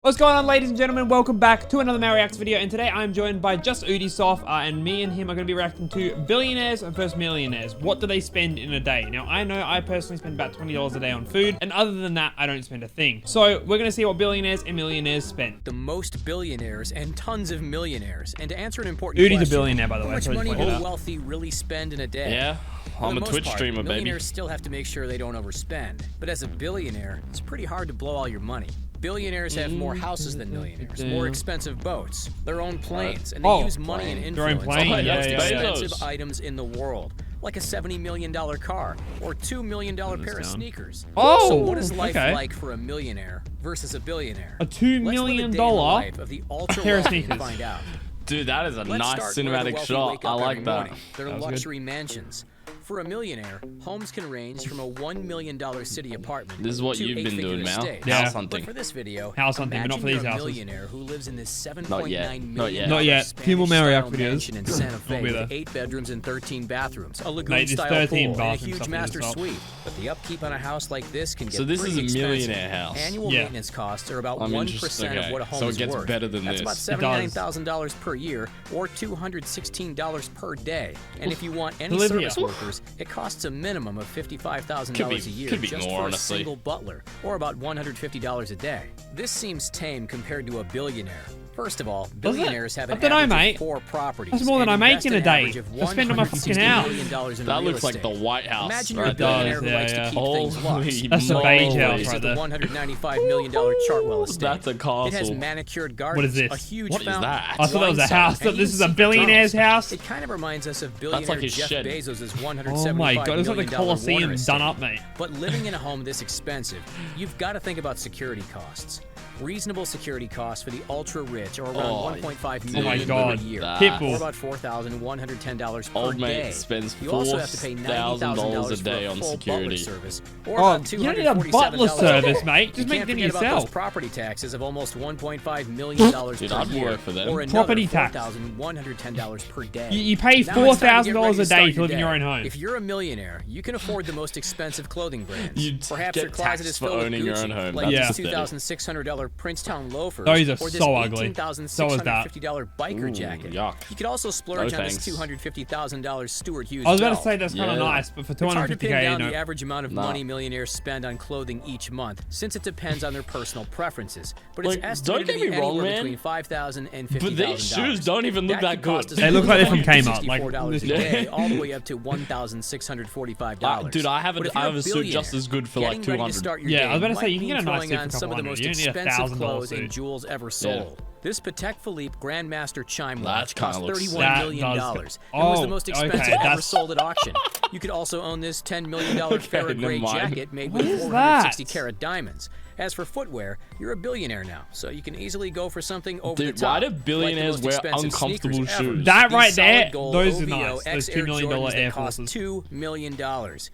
What's going on, ladies and gentlemen? Welcome back to another Mario Reacts video, and today I'm joined by Just Udisoft, and me and him are going to be reacting to billionaires versus millionaires. What do they spend in a day? Now, I know I personally spend about $20 a day on food, and other than that, I don't spend a thing. So, we're going to see what billionaires and millionaires spend. The most billionaires and tons of millionaires. And to answer an important question, Udi's a billionaire, by the way. How much money do the wealthy really spend in a day? Yeah, I'm a Twitch streamer, baby. Millionaires still have to make sure they don't overspend. But as a billionaire, it's pretty hard to blow all your money. Billionaires have more houses than millionaires, more expensive boats, their own planes, and they use money and influence on the most expensive items in the world, like a $70 million car or $2 million pair of sneakers. So what is life like for a millionaire versus a billionaire? A $2 million life of the ultra pair of wealthy sneakers. And find out. Dude, that is a nice cinematic shot. I like that. They're luxury mansions. For a millionaire, homes can range from a $1 million city apartment. This is what to you've been doing, Mal. Yeah. House hunting. But for this video, house hunting, but not for these houses. A millionaire who lives in this $7.9 million Not yet. Few more Mario Reacts videos. In Santa Fe with 8 bedrooms and 13 bathrooms, a lagoon-style pool, 13 and a huge master suite. But the upkeep on a house like this can get So this is a expensive. millionaire house. Annual maintenance costs are about 1% of what a home so is it gets worth. better than That's this. about $79,000 per year, or $216 per day. And if you want any service workers, it costs a minimum of $55,000 a year just more, for honestly. a single butler, or about $150 a day. This seems tame compared to a billionaire. First of all, billionaires have an average of 4 properties. That's more than I make in a day. I spend on my fucking house. That looks like the White House. Imagine you're a billionaire who likes to keep things lush. That's the beige house right there. The $195 million Chartwell estate. That's a castle. It has manicured gardens. What is this? A huge What is fountain. that? I thought that was a house. This is a billionaire's house. It kind of reminds us of billionaire like his Jeff shed. Bezos' $175 Oh my god, it's like the Colosseum Warner done estate. up, mate. But living in a home this expensive, you've got to think about security costs. Reasonable security costs for the ultra-rich are around $1.5 million a year, Pitbull. or about $4,110 per Old day. mate spends You also have to pay $4,000 a $90,000 day for a on full security. butler service, or Oh, about you don't need a $247 butler service, day. mate. Just You make can't them forget about yourself. those property taxes of almost $1.5 million Dude, per I'd year, work for them. or another Property tax. $4,110 per day. You pay Now it's time to get ready $4,000 to a start day to live in your own home. If you're a millionaire, you can afford the most expensive clothing brands. You'd Perhaps get your closet taxed is for filled with owning your Gucci, own home. like That's these $2,600 Princetown loafers, Those are or this so ugly. $18,650 biker jacket. Yuck. You could also splurge No on this thanks. $250,000 Stuart Hughes I was about to belt. say that's kind of nice, but for It's hard to pin 250k, down you the know. average amount of money millionaires spend on clothing each month, since it depends on their personal preferences. But it's Like, estimated don't to get be me wrong, anywhere man. between $5,000 and $50,000. But these shoes don't even look that good. They look like they're from Kmart, like $64 a day, all the way up to $1,645. Dude, I have But if you're a suit just as good for like getting ready to 200. start your Yeah, day I was about to say, might you can get a mean nice throwing suit for on a some of couple the most hundred. You don't need a expensive $1,000 clothes and suit. jewels ever sold. This Patek Philippe Grandmaster chime watch kinda cost looks $31 million and was the most expensive ever sold at auction. You could also own this $10 million Farrah Gray jacket made with 460 karat diamonds. As for footwear, you're a billionaire now, so you can easily go for something over the Dude, top. why do billionaires wear uncomfortable shoes? That right These there, solid gold those are OVO nice. Those X $2 million Jordans that Air cost Forces. $2 million. Even That's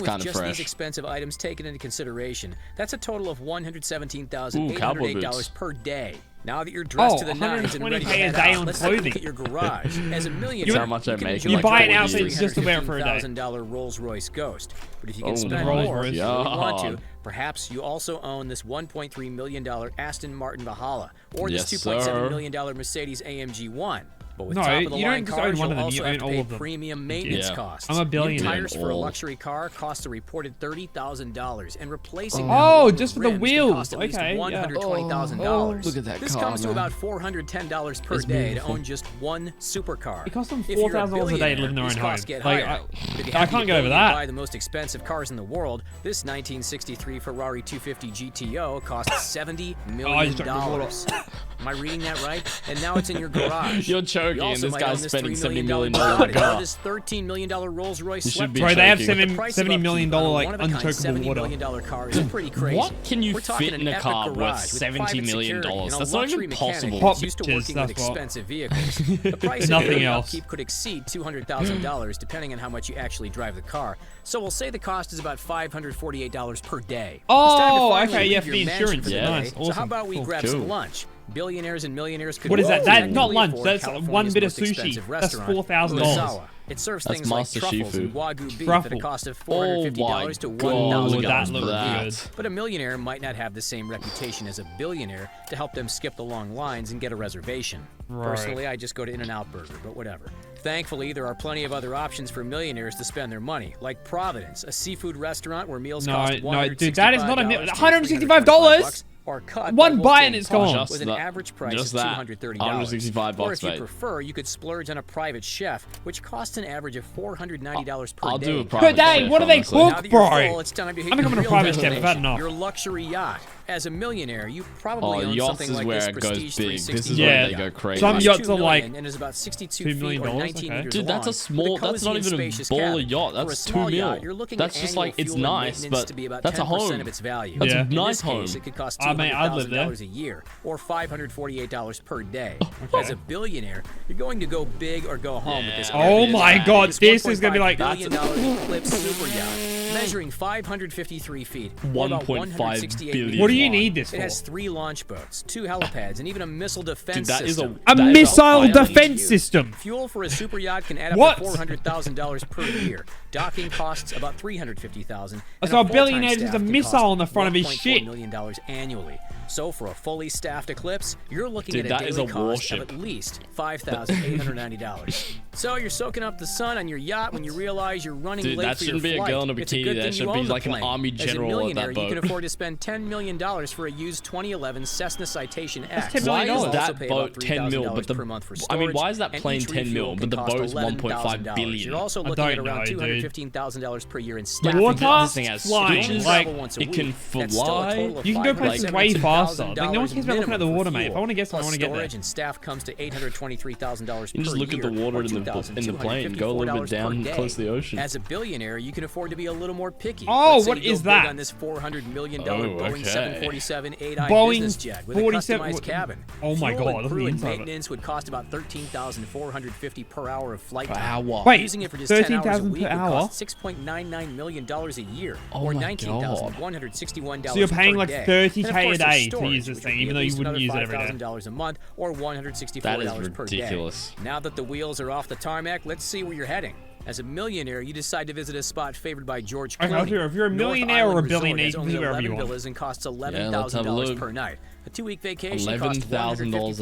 with kinda just fresh. these expensive items taken into consideration, that's a total of cowboy $117,808 boots. per day. Now that you're dressed to the nines and ready to $120K a head day out, on let's take a look clothing. at your garage. As a millionaire, how much I can make enjoy in, You buy an like, outfit 4 just to wear it for a day. $350,000 Rolls-Royce Ghost. But if you can spend Rolls more, Royce. if you really want Yeah. to, perhaps you also own this $1.3 million Aston Martin Valhalla, or this Yes, $2.7 sir. million Mercedes AMG 1. But with No, you top-of-the-line don't just own cars, one you'll of them, also you have own to all pay of them. premium maintenance Yeah. costs. I'm a New billionaire. tires for a All. luxury car cost a reported $30,000, and replacing them Oh, along just with for the rims can wheels. cost at least Okay, yeah. $120,000. Look at that This car, comes to man. about $410 per It's day beautiful. to own just one supercar. It costs them If you're $4,000 a day to live in their these own costs home. get Like, higher. But if you I have the can't get over ability to that. buy the most expensive cars in the world, this 1963 Ferrari 250 GTO costs $70 million. just drank the water. Am I reading that right? And now it's in your garage. You're choking, You also and this might guy's own spending $3 $70 million Bugatti on a car. or this $13 million Rolls-Royce You should be Bro, they have choking. $70 million like unchokable water. $1 million car is pretty crazy. What can you We're talking fit an in a epic car worth garage with $70 private million? security and a That's not luxury even mechanic possible. Pop who's used to bitches, working with that's what. expensive vehicles. The price of Nothing daily else. upkeep could exceed $200,000 depending on how much you actually drive the car. So we'll say the cost is about $548 per day. Oh, It's time to finally okay, yeah, leave for the your mansion insurance. for the Yeah. day. Nice, So awesome. how about we Cool. grab Cool. some lunch? Billionaires and millionaires could What is that? That's not technically lunch. afford That's California's one bit of most sushi. expensive That's restaurant, $4,000. Urasawa. It serves That's things like Master truffles and Shifu. Wagyu beef Truffle. at a cost of Oh my $450 to God, $1,000 that per looks year. good. But a millionaire might not have the same reputation as a billionaire to help them skip the long lines and get a reservation. Right. Personally, I just go to In-N-Out Burger, but whatever. Thankfully, there are plenty of other options for millionaires to spend their money, like Providence, a seafood restaurant where meals cost $165 dude, that is not a to $165. or cut One by bite Wolfgang and it's Puck gone. with an average price of $230. $165, or if you mate. prefer, you could splurge on a private chef, which costs an average of $490 per I'll day. do a Per private day, chef, what do they honestly. Now cook, that you're bro? full, it's time to hit I'm becoming your a real private chef. I've had destination, enough. your luxury yacht. As a millionaire, you probably own yachts something is like where this it goes Prestige big. 360 This is Yeah. where they go crazy. Some Costs yachts $2 are like million and is about 62 $2 feet million, or 19 okay. meters Dude, that's a long, small. with a That's not cozy and even a spacious baller cabin. yacht. For a That's small 2 mil. yacht, you're looking That's at just annual like it's fuel and nice, maintenance but to be about that's a 10% home. of its value. That's Yeah. a In nice this case, home. it could cost I mean, I'd live there. $200,000 a year or $548 per day. As a billionaire, you're going to go big or go home with this. Oh my area. God, This this is gonna be like $1.5 billion Eclipse super yacht, measuring 553 feet, or about 1.5 168 billion. meters What do you long. need this It for? has 3 launch boats, 2 helipads, and even a missile defense Dude, that is system. A that is missile island defense view. system. Fuel for a super yacht can add up What? to $400,000 per year. Docking costs about $350,000. and So a full-time billionaire just has staff a can missile cost on the front of his $1.4 shit. million annually. So for a fully staffed Eclipse, you're looking Dude, at that a is daily a cost warship. of at least $5,890. So you're soaking up the sun on your yacht when you realize you're running Dude, late that for shouldn't your be a flight. girl in a It's a bikini. good That thing should you be own the like an plane. army As a general at millionaire, that boat. you can afford to spend $10 million for a used 2011 Cessna Citation X. $10 million. Why is You'll that also pay boat about 10 mil, but $3,000 per month for I mean, storage, why is that and plane each 10 mil, refuel but the can cost boat is 1.5 $11,000. billion? You're also I looking at don't around know, dude. $215,000 per year in Like, staffing. Water this thing has flying, stitches. like, once a it week. can That's still a fly. total of You can go places way faster. Like, no one cares about looking at the minimum water, for mate. If I fuel. want to get somewhere, I Plus want to get there. storage and staff comes to $823,000 per You just look at the year, water or in the plane. Go a little bit down $2,254 close to the per day. ocean. As a billionaire, you can afford to be a little more picky. Oh, Let's say what you go is big that? on this $400 million Oh, Boeing okay. 747 8i Boeing business jet with a 47 customized cabin. Oh my Fuel God, and look at crew the and inside of it. maintenance would cost about $13,450 per hour of flight Per time. hour. Wait, Using it for just 10 hours a 13,000 week per would hour? cost $6.99 million a year, Oh or my God. $19,161 So you're paying per like day. 30K And of course, a there's day to storage, use this which thing, would be even at though you least wouldn't another use it every day. $5,000 a month, or $164 That is per day. ridiculous. Now that the wheels are off the tarmac, let's see where you're heading. As a millionaire, you decide to visit a spot favored by George Okay, Clooney. if you're a North millionaire or a Island Resort billionaire, has you can only visit wherever you 11 want. villas and costs let's have a $11,000 look. per night. A 2-week vacation costs $11,000 a night.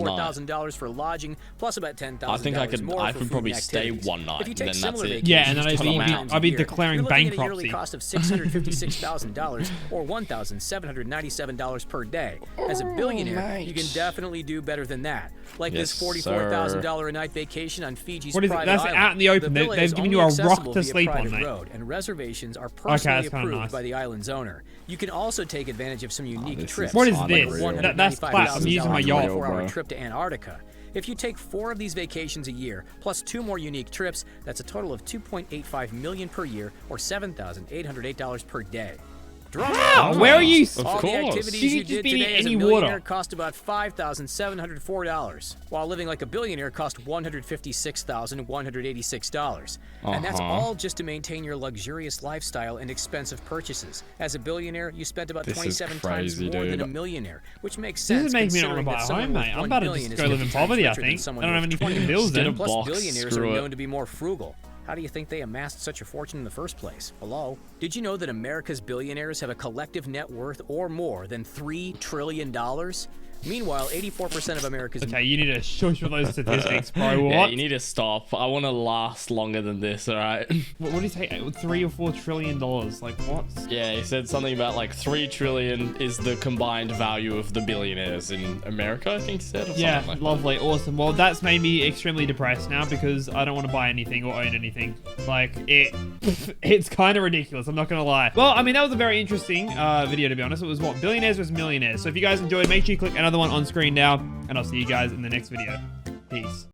$154,000 for lodging, plus about $10,000 I think I could. more I for could food probably and stay activities. one night, If you and take then that's similar it. Yeah, and then vacations I'd be- 20 I'd be- times a I'd be year, declaring you're looking at a yearly bankruptcy. cost of $656,000 or $1,797 per day. As a billionaire, you can definitely do better than that. Like this Yes, $44,000 a night vacation on Fiji's What is it? private That's island. out in the open. villa They've is given only you a accessible rock to via sleep on, private mate. road, and reservations are personally that's kinda approved nice. by the island's owner. You can also take advantage of some unique this is trips. What is unreal. this? That's class. I'm using my unreal, yacht. bro. 24-hour trip to Antarctica. If you take 4 of these vacations a year, plus 2 more unique trips, that's a total of $2.85 million per year, or $7,808 per day. Drum Wow, roll. where are you? Of All the course. activities You you could just did be in today as a any millionaire water. cost about $5,704, while living like a billionaire cost $156,186. And that's all just to maintain your luxurious lifestyle and expensive purchases. As a billionaire, you spent about This is 27 times crazy, more than a dude. millionaire, which makes This sense is making me not considering want to buy that a someone home, worth mate. I'm $1 about to billion just is go live in 50 times poverty, I richer than think. I someone don't have worth any 20 fucking bills Get a then. Plus, box, billionaires screw are it. known to be more frugal. How do you think they amassed such a fortune in the first place? Hello? Did you know that America's billionaires have a collective net worth or more than $3 trillion? Meanwhile, 84% of America's... Okay, you need to shush with those statistics, bro. What? Yeah, you need to stop. I want to last longer than this, alright? What did he say? $3 or $4 trillion? Like what? Yeah, he said something about like 3 trillion is the combined value of the billionaires in America, I think he said. Or Yeah, something like lovely, awesome. Well, that's made me extremely depressed now because I don't want to buy anything or own anything. Like it's kind of ridiculous. I'm not gonna lie. Well, I mean that was a very interesting video to be honest. It was what billionaires versus millionaires. So if you guys enjoyed, make sure you click another one on screen now, and I'll see you guys in the next video. Peace.